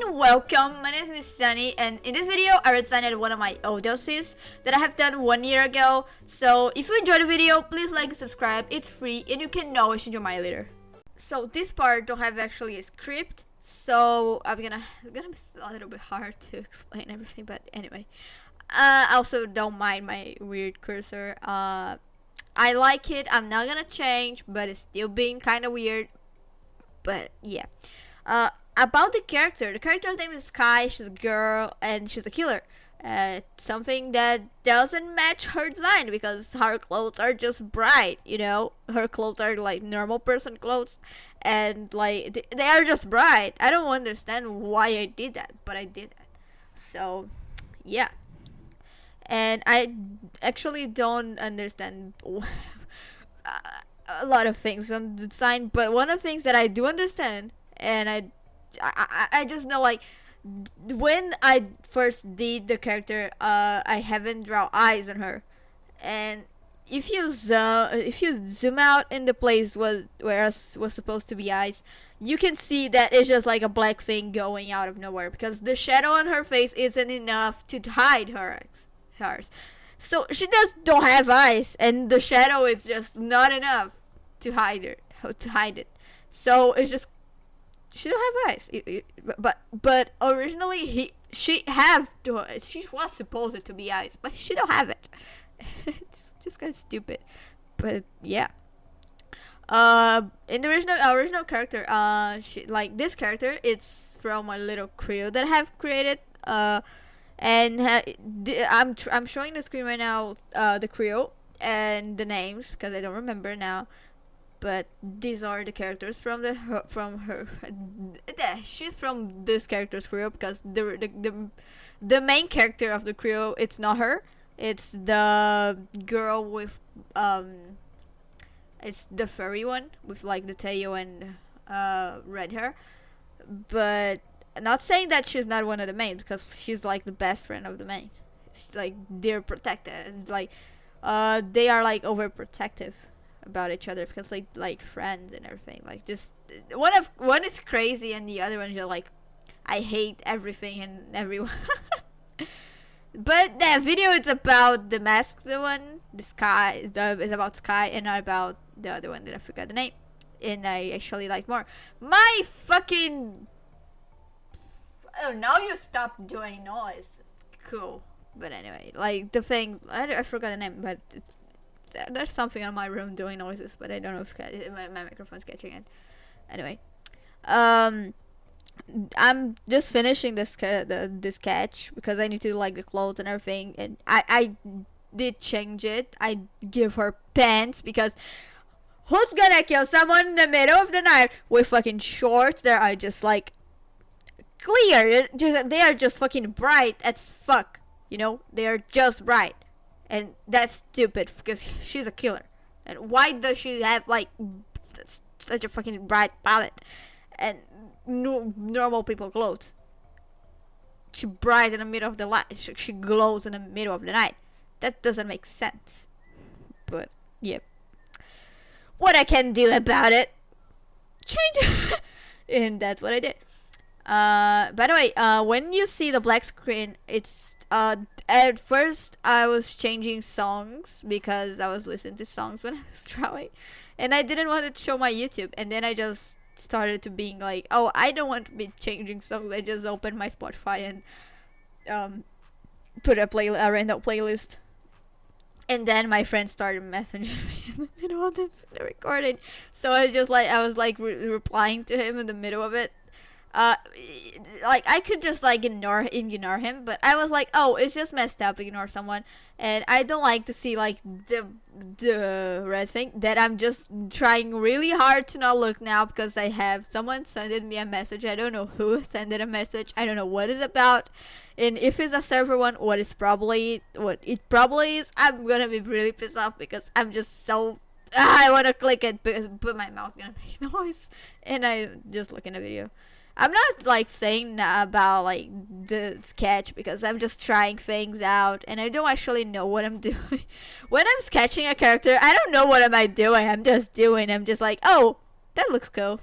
and welcome. My name is Sunny, and in this video I redesigned one of my Audacities that I have done 1 year ago. So if you enjoyed the video, please like and subscribe. It's free and you can always change your mind later. So this part don't have actually a script, so I'm gonna be a little bit hard to explain everything, but anyway. I also don't mind my weird cursor. I like it. I'm not gonna change, but it's still being kind of weird. But yeah. About the character's name is Sky. She's a girl and she's a killer. Something that doesn't match her design because her clothes are just bright, you know. Her clothes are like normal person clothes, and like they are just bright. I don't understand why I did that, but I did that. So yeah. And I actually don't understand a lot of things on the design, but one of the things that I do understand, and I just know, like, when I first did the character, I haven't drawn eyes on her, and if you zoom out in the place where it was supposed to be eyes, you can see that it's just like a black thing going out of nowhere because the shadow on her face isn't enough to hide hers. So she just don't have eyes, and the shadow is just not enough to hide it. So it's just she don't have eyes. But originally she was supposed to be eyes, but she don't have it. It's just kind of stupid. But yeah. In the original character, she, like, this character, it's from a little crew that I have created. And I'm showing the screen right now, the crew and the names because I don't remember now. But these are the characters from her. She's from this character's crew because the main character of the crew, it's not her. It's the girl with it's the furry one with like the tail and red hair. But not saying that she's not one of the mains because she's like the best friend of the main. It's like they're protected. It's like they are like overprotective about each other because like friends and everything. Like, just one is crazy and the other one's just like, I hate everything and everyone. But that video is about the mask, the Sky is about Sky and not about the other one that I forgot the name. And I actually like more. My fucking oh, now you stop doing noise. Cool. But anyway, like the thing, I forgot the name, but there's something on my room doing noises, but I don't know if my microphone's catching it. Anyway, I'm just finishing this sketch because I need to like the clothes and everything, and I did change it. I give her pants because who's gonna kill someone in the middle of the night with fucking shorts that are just like clear? They are just fucking bright as fuck, you know. They are just bright, and that's stupid because she's a killer. And why does she have like such a fucking bright palette and normal people clothes? She bright in the middle of the light. She glows in the middle of the night. That doesn't make sense. But yeah, what I can do about it, change. And that's what I did. By the way, when you see the black screen, it's at first I was changing songs because I was listening to songs when I was drawing, and I didn't want to show my YouTube. And then I just started to being like, oh, I don't want to be changing songs. I just opened my Spotify and put a random playlist. And then my friend started messaging me in the middle of the recording, so I was replying to him in the middle of it. Like, I could just like ignore him, but I was like, oh, it's just messed up, ignore someone. And I don't like to see like the red thing that I'm just trying really hard to not look now because I have someone sending me a message. I don't know who sent a message. I don't know what it's about, and if it's a server one, what it probably is, I'm gonna be really pissed off because I'm just so I want to click it but my mouth's gonna make noise and I just look in the video. I'm not like saying about like the sketch because I'm just trying things out and I don't actually know what I'm doing. When I'm sketching a character, I don't know what am I doing. I'm just like, oh, that looks cool.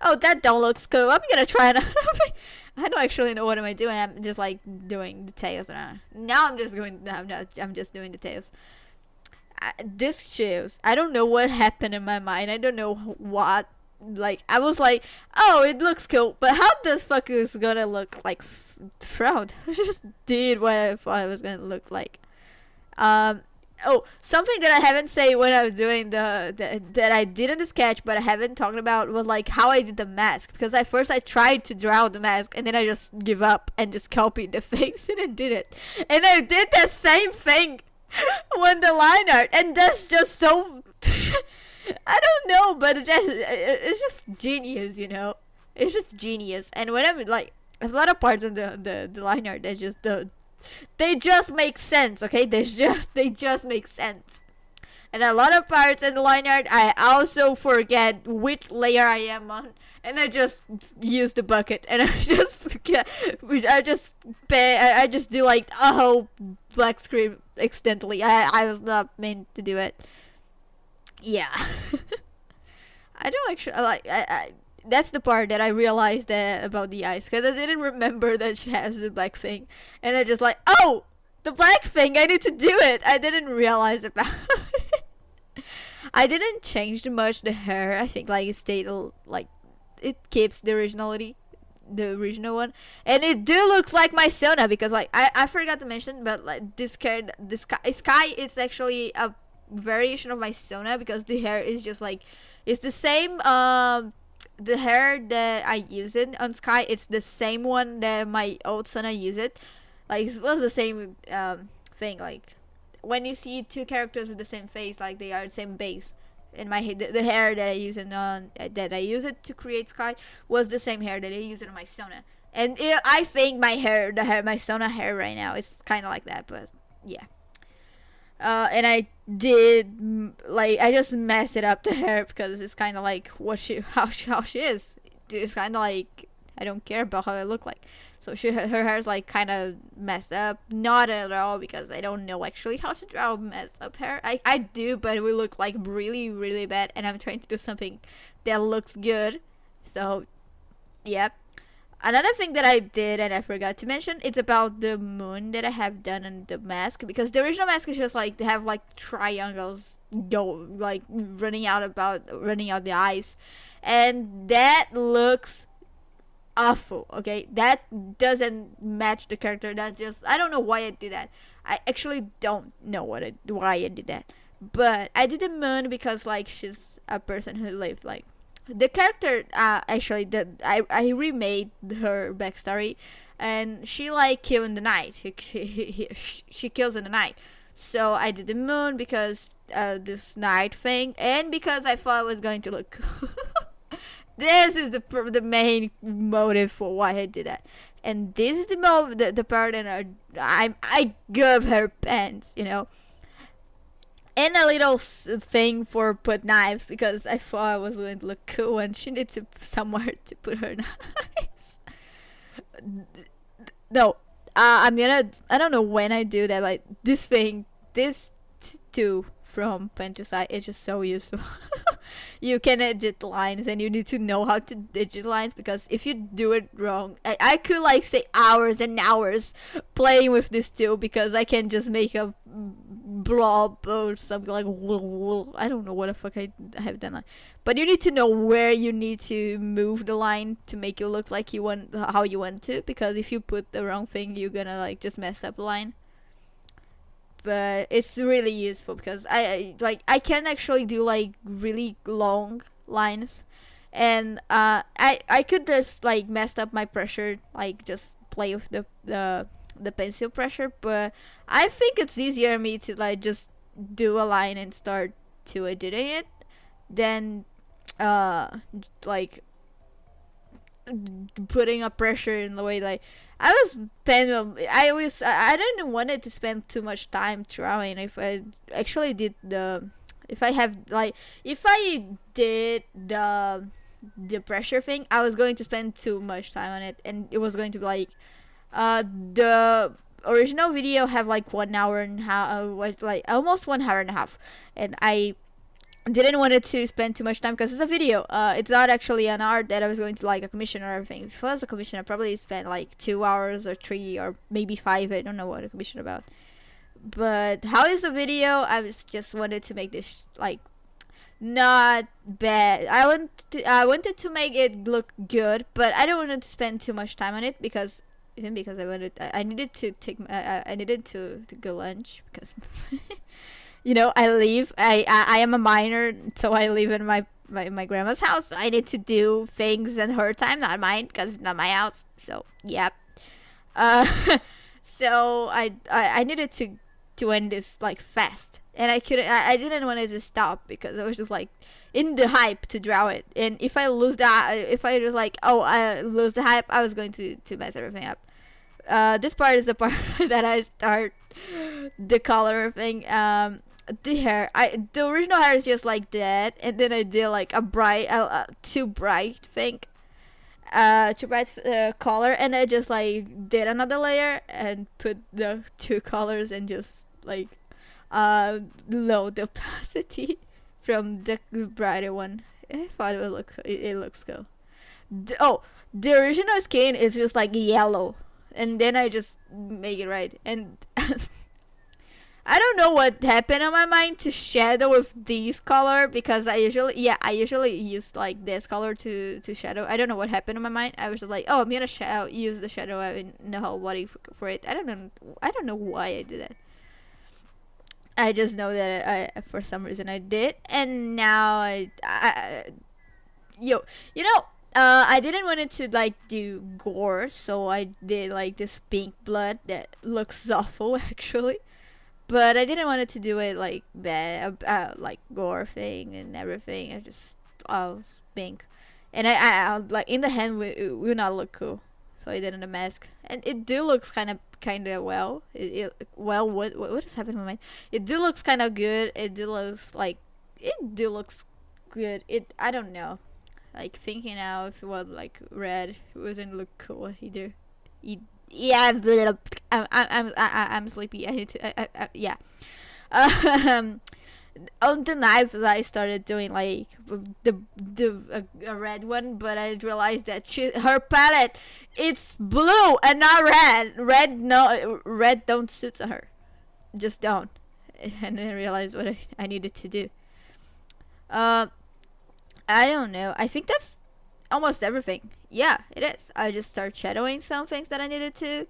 Oh, that don't looks cool. I'm gonna try another thing. I don't actually know what am I doing. I'm just like doing the tails. Now I'm just going. I'm just doing the tails. This shoes. I don't know what happened in my mind. I don't know what. Like I was like, oh, it looks cool, but how this fuck is gonna look like front? I just did what I thought it was gonna look like. Oh, something that I haven't said when I was doing that I did in the sketch, but I haven't talked about was like how I did the mask. Because at first I tried to draw the mask, and then I just give up and just copied the face, and I did it. And I did the same thing when the line art, and that's just so. I don't know, but it's just genius, you know. It's just genius, and when I'm like, a lot of parts of the line art that just they just make sense, okay? They just make sense. And a lot of parts in the line art, I also forget which layer I am on, and I just use the bucket, and I just do like a whole black screen accidentally. I was not meant to do it. Yeah. I don't actually like. I that's the part that I realized about the eyes, because I didn't remember that she has the black thing, and I just like, oh, the black thing, I need to do it. I didn't realize about it. I didn't change much the hair. I think like it stayed like it keeps the originality, the original one, and it do look like my Sona, because like I forgot to mention, but like this sky is actually a variation of my Sona, because the hair is just like it's the same the hair that I use it on Sky, it's the same one that my old Sona used it. Like it was the same thing. Like when you see two characters with the same face, like they are the same base. And my the hair that I use it to create Sky was the same hair that I use it on my Sona. And I think my Sona hair right now is kind of like that, but yeah. And I did like I just messed it up to her, because it's kind of like how she is. It's kind of like I don't care about how I look like. So her hair's like kind of messed up. Not at all, because I don't know actually how to draw messed up hair. I do, but it will look like really, really bad, and I'm trying to do something that looks good. So yeah. Another thing that I did and I forgot to mention, it's about the moon that I have done on the mask, because the original mask is just like they have like triangles like running out the eyes, and that looks awful. Okay, that doesn't match the character. That's just, I don't know why I did that. I actually don't know why I did that, but I did the moon because like she's a person who lived like. The character, actually, I remade her backstory, and she like kills in the night. She kills in the night. So I did the moon because this night thing, and because I thought it was going to look. This is the main motive for why I did that, and this is the part that I gave her pants, you know. And a little thing for put knives, because I thought I was going to look cool and she needs somewhere to put her knives. No, I don't know when I do that, but this too from PaintTool SAI is just so useful. You can edit lines, and you need to know how to edit lines, because if you do it wrong, I could like say hours and hours playing with this tool, because I can just make a blob or something like I don't know what the fuck I have done, but you need to know where you need to move the line to make it look like how you want to, because if you put the wrong thing, you're gonna like just mess up the line. But it's really useful, because I can actually do like really long lines, and I could just like mess up my pressure, like just play with the pencil pressure, but I think it's easier for me to like just do a line and start to editing it than like putting a pressure in the way. Like I didn't want it to spend too much time drawing. If I actually did if I did the pressure thing, I was going to spend too much time on it, and it was going to be like the original video have like 1 hour and a half, like almost 1 hour and a half, and I didn't want it to spend too much time because it's a video. It's not actually an art that I was going to like a commission or everything. If it was a commission, I probably spent like 2 hours or 3 or maybe 5. I don't know what a commission about. But how is the video? I was just wanted to make this like not bad. I wanted to make it look good, but I don't want to spend too much time on it because I needed to take I needed to go lunch because I am a minor, so I live in my grandma's house. I need to do things in her time, not mine, because it's not my house. So yeah. uh so I needed to end this like fast, and I didn't want it to stop because I was just like in the hype to draw it, and if I lose that, if I was like, oh, I lose the hype, I was going to mess everything up. This part is the part that I start the color thing. The hair, the original hair is just like that, and then I did like a bright too bright thing, too bright color, and I just like did another layer and put the 2 colors and just like low the opacity from the brighter one. I thought it looks cool. The original skin is just like yellow, and then I just make it right, and I don't know what happened on my mind to shadow with this color, because I usually use like this color to shadow. I don't know what happened on my mind. I was just like, oh, I'm gonna use the shadow. I have no body for it. I don't know why I did that. I just know that I for some reason I did, and now I didn't want it to like do gore, so I did like this pink blood that looks awful actually. But I didn't want it to do it like bad, like gore thing and everything. I just pink, and I like in the hand will not look cool, so I did in the mask, and it do looks kind of well. What is happening with my? It do looks kind of good. It do looks good. I don't know, like thinking now if it was like red, it wouldn't look cool either. Yeah, I'm sleepy. I need to. Yeah. On the knives, I started doing like a red one, but I realized that her palette, it's blue and not red. Red don't suit her, just don't. And then I realized what I needed to do. I don't know. I think that's almost everything. Yeah, it is. I just start shadowing some things that I needed to.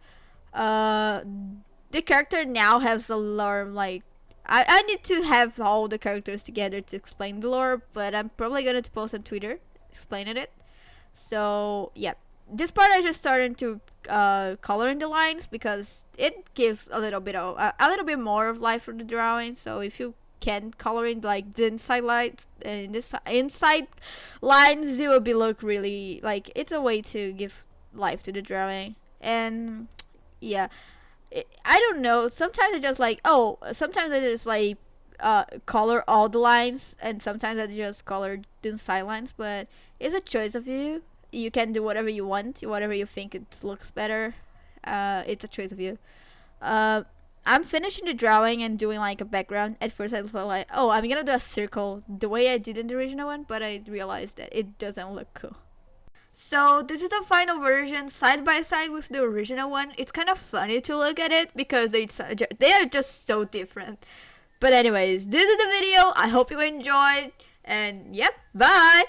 The character now has a lore, like I need to have all the characters together to explain the lore, but I'm probably gonna post on Twitter explaining it. So yeah, this part I just started to color in the lines because it gives a little bit more of life for the drawing. So if you can color in like the inside lights and this inside lines, it will be look really like it's a way to give life to the drawing. And yeah, I don't know, sometimes I just like color all the lines, and sometimes I just color the inside lines, but it's a choice of you can do whatever you want, whatever you think it looks better. It's a choice of you. I'm finishing the drawing and doing like a background. At first I felt like, oh, I'm gonna do a circle the way I did in the original one, but I realized that it doesn't look cool. So this is the final version side by side with the original one. It's kind of funny to look at it because they are just so different. But anyways, this is the video. I hope you enjoyed, and yep, bye!